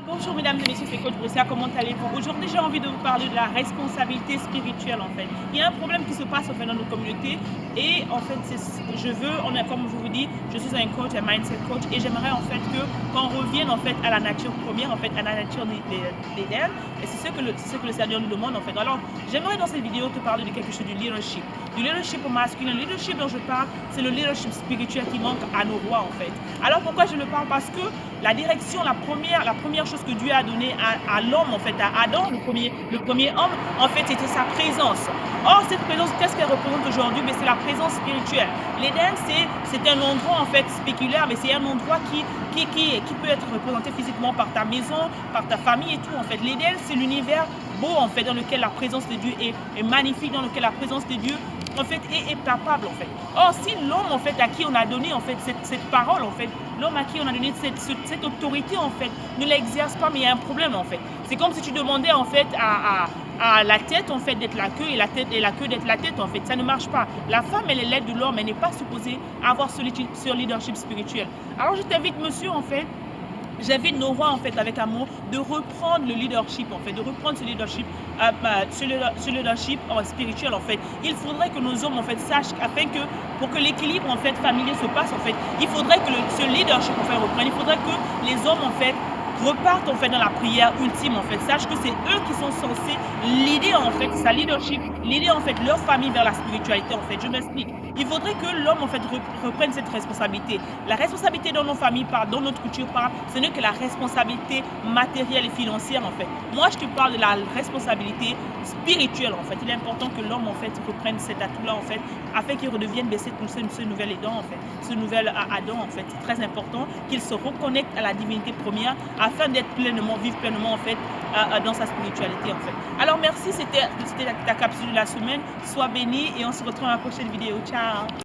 Bonjour mesdames et messieurs, c'est Coach Brescia, comment allez-vous? Aujourd'hui, j'ai envie de vous parler de la responsabilité spirituelle en fait. Il y a un problème qui se passe en fait dans nos communautés et en fait, comme je vous dis, je suis un coach, un mindset coach et j'aimerais en fait que qu'on revienne en fait à la nature première, en fait à la nature d'Éden et c'est ce que le Seigneur nous demande en fait. Alors, j'aimerais dans cette vidéo te parler de quelque chose du leadership. Du leadership au masculin. Le leadership dont je parle, c'est le leadership spirituel qui manque à nos rois en fait. Alors pourquoi je le parle? Parce que la direction, la première chose que Dieu a donnée à l'homme, en fait, à Adam, le premier homme, en fait, c'était sa présence. Or, cette présence, qu'est-ce qu'elle représente aujourd'hui? Mais c'est la présence spirituelle. L'Éden, c'est un endroit, en fait, spéculaire, mais c'est un endroit qui peut être représenté physiquement par ta maison, par ta famille et tout, en fait. L'Éden, c'est l'univers beau, en fait, dans lequel la présence de Dieu est magnifique, dans lequel la présence de Dieu en fait est palpable en fait. Or si l'homme en fait à qui on a donné en fait cette parole en fait, l'homme à qui on a donné cette autorité en fait ne l'exerce pas, mais il y a un problème en fait. C'est comme si tu demandais en fait à la tête en fait d'être la queue et la queue d'être la tête en fait. Ça ne marche pas. La femme elle est l'aide de l'homme, elle n'est pas supposée avoir ce leadership spirituel. Alors je t'invite monsieur en fait. J'invite nos rois en fait avec amour de reprendre le leadership en fait, de reprendre ce leadership spirituel en fait. Il faudrait que nos hommes en fait sachent afin que pour que l'équilibre en fait familier se passe en fait, il faudrait que ce leadership en fait reprenne. Il faudrait que les hommes en fait repartent en fait dans la prière ultime en fait. Sache que c'est eux qui sont censés l'aider en fait, sa leadership, l'aider en fait leur famille vers la spiritualité en fait. Je m'explique. Il faudrait que l'homme en fait reprenne cette responsabilité. La responsabilité dans nos familles, dans notre culture, ce n'est que la responsabilité matérielle et financière en fait. Moi je te parle de la responsabilité spirituelle en fait. Il est important que l'homme en fait reprenne cet atout-là en fait, afin qu'il redevienne ce nouvel Adam en fait, ce nouvel Adam en fait. C'est très important qu'il se reconnecte à la divinité première afin d'être vivre pleinement en fait dans sa spiritualité en fait. Alors merci, c'était ta capsule de la semaine. Sois béni et on se retrouve dans la prochaine vidéo. Ciao.